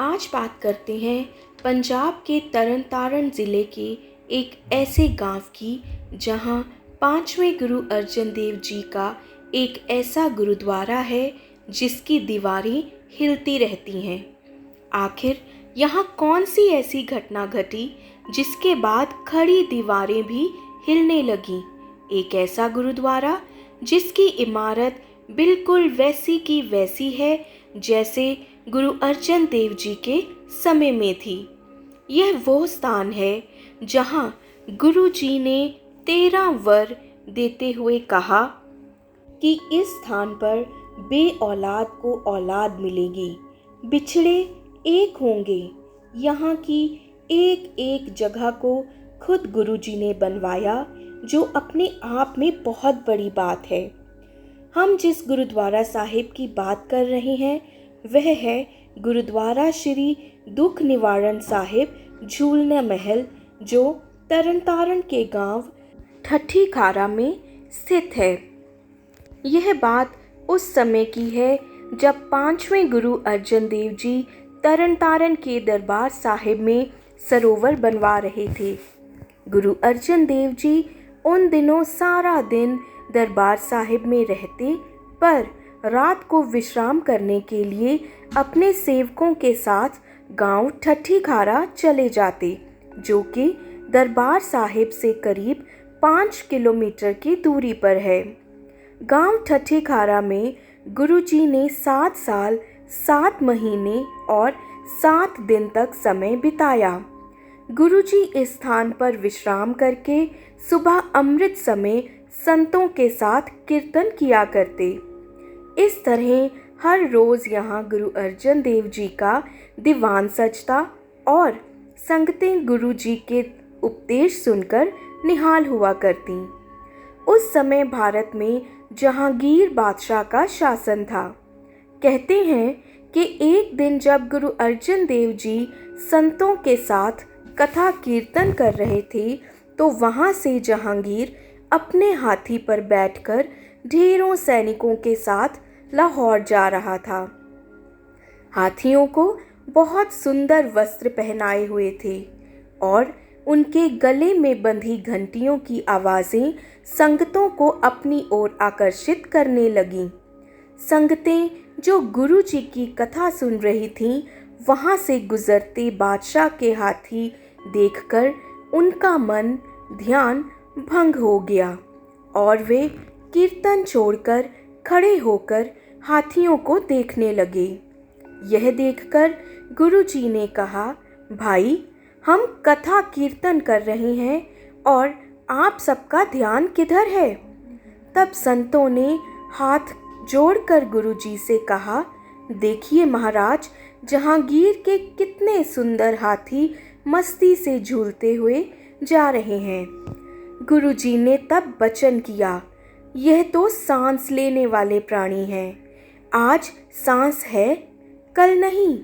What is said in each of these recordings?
आज बात करते हैं पंजाब के तरन तारण ज़िले के एक ऐसे गांव की जहां पांचवें गुरु अर्जन देव जी का एक ऐसा गुरुद्वारा है जिसकी दीवारें हिलती रहती हैं। आखिर यहाँ कौन सी ऐसी घटना घटी जिसके बाद खड़ी दीवारें भी हिलने लगीं? एक ऐसा गुरुद्वारा जिसकी इमारत बिल्कुल वैसी की वैसी है जैसे गुरु अर्जन देव जी के समय में थी। यह वो स्थान है जहाँ गुरु जी ने 13 वर देते हुए कहा कि इस स्थान पर बे औलाद को औलाद मिलेगी, बिछड़े एक होंगे। यहाँ की एक एक जगह को खुद गुरु जी ने बनवाया, जो अपने आप में बहुत बड़ी बात है। हम जिस गुरुद्वारा साहिब की बात कर रहे हैं वह है गुरुद्वारा श्री दुख निवारण साहिब झूलना महल, जो तरन तारण के गांव ठठी खारा में स्थित है। यह बात उस समय की है जब पांचवें गुरु अर्जन देव जी तरन तारण के दरबार साहिब में सरोवर बनवा रहे थे। गुरु अर्जन देव जी उन दिनों सारा दिन दरबार साहिब में रहते, पर रात को विश्राम करने के लिए अपने सेवकों के साथ गांव ठठी खारा चले जाते, जो कि दरबार साहिब से करीब 5 किलोमीटर की दूरी पर है। गांव ठठी खारा में गुरुजी ने 7 साल 7 महीने और 7 दिन तक समय बिताया। गुरुजी इस स्थान पर विश्राम करके सुबह अमृत समय संतों के साथ कीर्तन किया करते। इस तरह हर रोज़ यहाँ गुरु अर्जन देव जी का दीवान सजता और संगतें गुरु जी के उपदेश सुनकर निहाल हुआ करती। उस समय भारत में जहांगीर बादशाह का शासन था। कहते हैं कि एक दिन जब गुरु अर्जन देव जी संतों के साथ कथा कीर्तन कर रहे थे, तो वहाँ से जहांगीर अपने हाथी पर बैठकर ढेरों सैनिकों के साथ लाहौर जा रहा था। हाथियों को बहुत सुंदर वस्त्र पहनाए हुए थे और उनके गले में बंधी घंटियों की आवाज़ें संगतों को अपनी ओर आकर्षित करने लगीं। संगतें जो गुरु जी की कथा सुन रही थीं, वहाँ से गुजरते बादशाह के हाथी देखकर उनका मन ध्यान भंग हो गया और वे कीर्तन छोड़कर खड़े होकर हाथियों को देखने लगे। यह देखकर गुरु जी ने कहा, भाई, हम कथा कीर्तन कर रहे हैं और आप सबका ध्यान किधर है? तब संतों ने हाथ जोड़कर गुरु जी से कहा, देखिए महाराज, जहांगीर के कितने सुंदर हाथी मस्ती से झूलते हुए जा रहे हैं। गुरु जी ने तब वचन किया, यह तो सांस लेने वाले प्राणी हैं। आज सांस है, कल नहीं।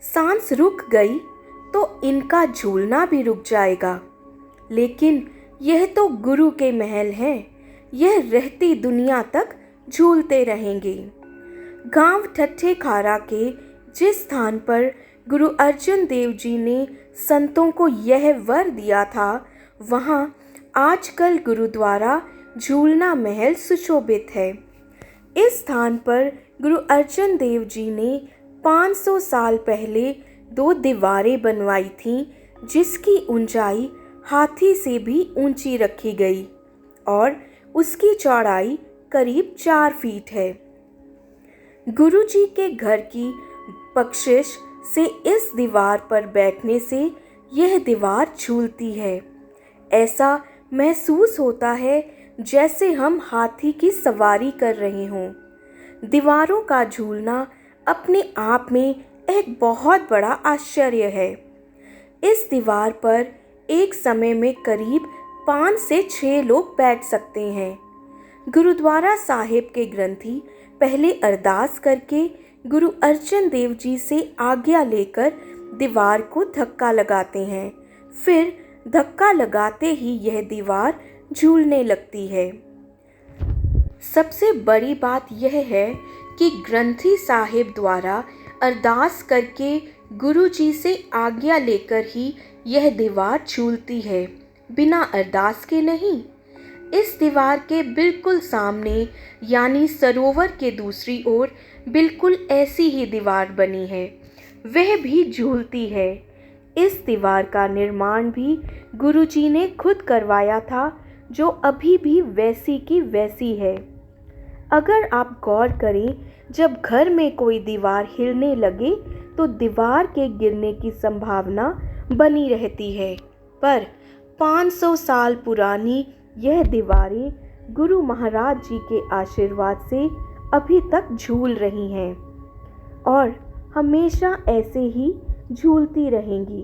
सांस रुक गई तो इनका झूलना भी रुक जाएगा। लेकिन यह तो गुरु के महल हैं, यह रहती दुनिया तक झूलते रहेंगे। गांव ठट्ठे खारा के जिस स्थान पर गुरु अर्जन देव जी ने संतों को यह वर दिया था, वहाँ आजकल गुरुद्वारा झूलना महल सुशोभित है। इस स्थान पर गुरु अर्जन देव जी ने 500 साल पहले 2 दीवारें बनवाई थीं, जिसकी ऊंचाई हाथी से भी ऊंची रखी गई और उसकी चौड़ाई करीब 4 फीट है। गुरु जी के घर की बख्शिश से इस दीवार पर बैठने से यह दीवार झूलती है। ऐसा महसूस होता है जैसे हम हाथी की सवारी कर रहे हों। दीवारों का झूलना अपने आप में एक बहुत बड़ा आश्चर्य है। इस दीवार पर एक समय में करीब 5 से 6 लोग बैठ सकते हैं। गुरुद्वारा साहिब के ग्रंथी पहले अरदास करके गुरु अर्जन देव जी से आज्ञा लेकर दीवार को धक्का लगाते हैं। फिर धक्का लगाते ही यह दीवार झूलने लगती है। सबसे बड़ी बात यह है कि ग्रंथी साहिब द्वारा अरदास करके गुरुजी से आज्ञा लेकर ही यह दीवार झूलती है, बिना अरदास के नहीं। इस दीवार के बिल्कुल सामने यानी सरोवर के दूसरी ओर बिल्कुल ऐसी ही दीवार बनी है, वह भी झूलती है। इस दीवार का निर्माण भी गुरुजी ने खुद करवाया था, जो अभी भी वैसी की वैसी है। अगर आप गौर करें, जब घर में कोई दीवार हिलने लगे तो दीवार के गिरने की संभावना बनी रहती है, पर 500 साल पुरानी यह दीवारें गुरु महाराज जी के आशीर्वाद से अभी तक झूल रही हैं और हमेशा ऐसे ही झूलती रहेंगी।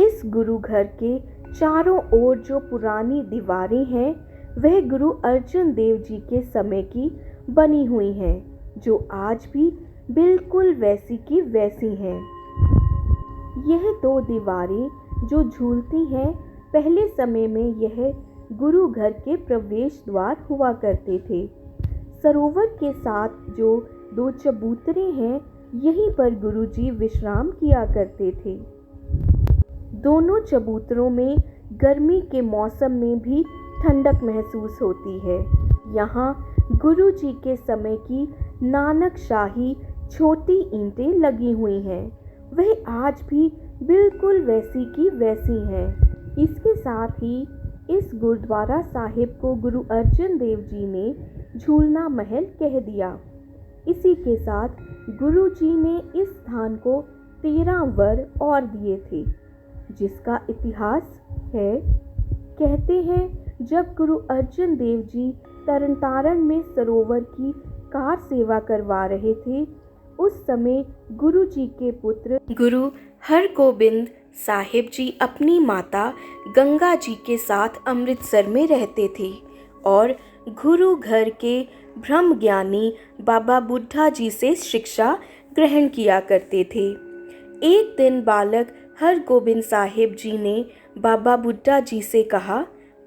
इस गुरु घर के चारों ओर जो पुरानी दीवारें हैं, वह गुरु अर्जन देव जी के समय की बनी हुई हैं, जो आज भी बिल्कुल वैसी की वैसी हैं। यह दो दीवारें जो झूलती हैं, पहले समय में यह गुरु घर के प्रवेश द्वार हुआ करते थे। सरोवर के साथ जो दो चबूतरे हैं, यहीं पर गुरुजी विश्राम किया करते थे। दोनों चबूतरों में गर्मी के मौसम में भी ठंडक महसूस होती है। यहाँ गुरुजी के समय की नानक शाही छोटी ईंटें लगी हुई हैं, वह आज भी बिल्कुल वैसी की वैसी हैं। इसके साथ ही इस गुरुद्वारा साहिब को गुरु अर्जन देव जी ने झूलना महल कह दिया। इसी के साथ गुरुजी ने इस स्थान को 13 वर और दिए थे, जिसका इतिहास है। कहते हैं जब गुरु अर्जन देव जी तरनतारण में सरोवर की कार सेवा करवा रहे थे, उस समय गुरुजी के पुत्र गुरु हरगोबिंद साहिब जी अपनी माता गंगा जी के साथ अमृतसर में रहते थे और गुरु घर के ब्रह्म ज्ञानी बाबा बुड्ढा जी से शिक्षा ग्रहण किया करते थे। एक दिन बालक हरगोबिंद साहिब जी ने बाबा बुड्ढा जी से कहा,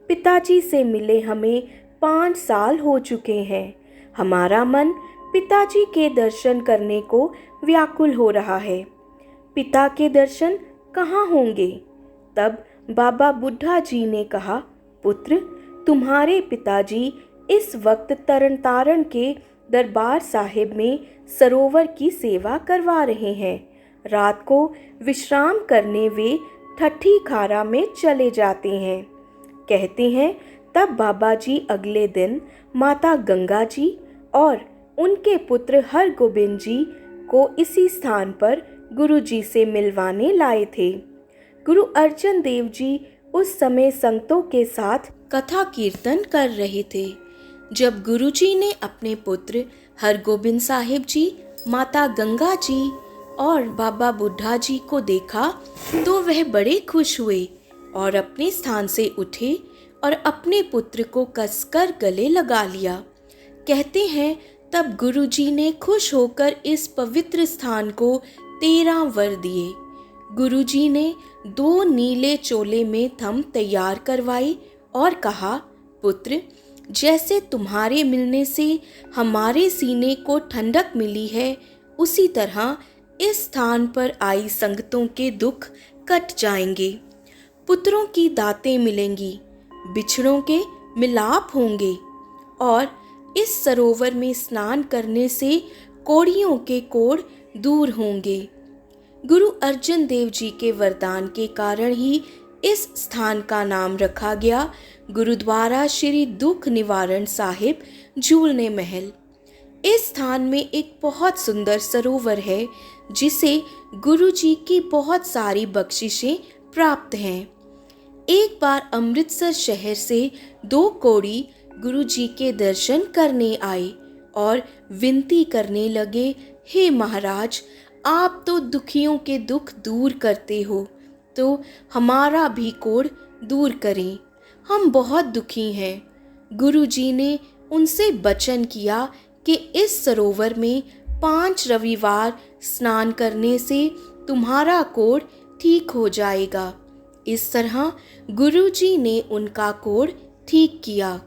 पिताजी से मिले हमें 5 साल हो चुके हैं। हमारा मन पिताजी के दर्शन करने को व्याकुल हो रहा है। पिता के दर्शन कहाँ होंगे? तब बाबा बुड्ढा जी ने कहा, पुत्र, तुम्हारे पिताजी इस वक्त तरनतारण के दरबार साहिब में सरोवर की सेवा करवा रहे हैं। रात को विश्राम करने वे ठठी खारा में चले जाते हैं। कहते हैं तब बाबा जी अगले दिन माता गंगा जी और उनके पुत्र हरगोबिंद जी को इसी स्थान पर गुरु जी से मिलवाने लाए थे। गुरु अर्जन देव जी उस समय संतों के साथ कथा कीर्तन कर रहे थे। जब गुरुजी ने अपने पुत्र हरगोबिंद साहिब जी, माता गंगा जी और बाबा बुड्ढा जी को देखा तो वह बड़े खुश हुए और अपने स्थान से उठे और अपने पुत्र को कसकर गले लगा लिया। कहते हैं तब गुरुजी ने खुश होकर इस पवित्र स्थान को 13 वर दिए। गुरुजी ने 2 नीले चोले में थम तैयार करवाई और कहा, पुत्र, जैसे तुम्हारे मिलने से हमारे सीने को ठंडक मिली है, उसी तरह इस स्थान पर आई संगतों के दुख कट जाएंगे। पुत्रों की दातें मिलेंगी, बिछड़ों के मिलाप होंगे और इस सरोवर में स्नान करने से कोड़ियों के कोड़ दूर होंगे। गुरु अर्जन देव जी के वरदान के कारण ही इस स्थान का नाम रखा गया गुरुद्वारा श्री दुख निवारण साहिब झूलने महल। इस स्थान में एक बहुत सुंदर सरोवर है, जिसे गुरु जी की बहुत सारी बख्शिशें प्राप्त हैं। एक बार अमृतसर शहर से 2 कोड़ी गुरु जी के दर्शन करने आए और विनती करने लगे, हे महाराज, आप तो दुखियों के दुख दूर करते हो, तो हमारा भी कोढ़ दूर करें, हम बहुत दुखी हैं। गुरुजी ने उनसे वचन किया कि इस सरोवर में 5 रविवार स्नान करने से तुम्हारा कोढ़ ठीक हो जाएगा। इस तरह गुरुजी ने उनका कोढ़ ठीक किया।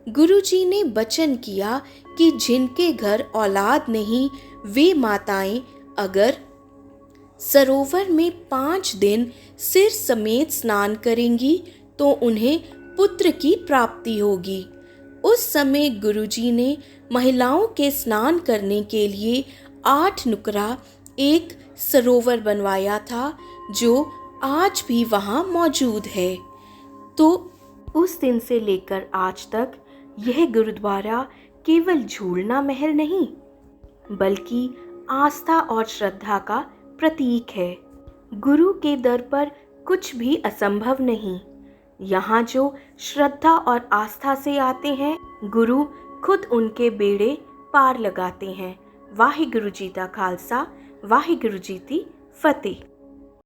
गुरुजी ने वचन किया कि जिनके घर औलाद नहीं, वे माताएं अगर सरोवर में 5 दिन सिर समेत स्नान करेंगी तो उन्हें पुत्र की प्राप्ति होगी। उस समय गुरुजी ने महिलाओं के स्नान करने के लिए 8 नुकरा एक सरोवर बनवाया था, जो आज भी वहाँ मौजूद है। तो उस दिन से लेकर आज तक यह गुरुद्वारा केवल झूलना महल नहीं, बल्कि आस्था और श्रद्धा का प्रतीक है। गुरु के दर पर कुछ भी असंभव नहीं। यहाँ जो श्रद्धा और आस्था से आते हैं, गुरु खुद उनके बेड़े पार लगाते हैं। वाहिगुरु जी दा खालसा, वाहिगुरु जी दी फतेह।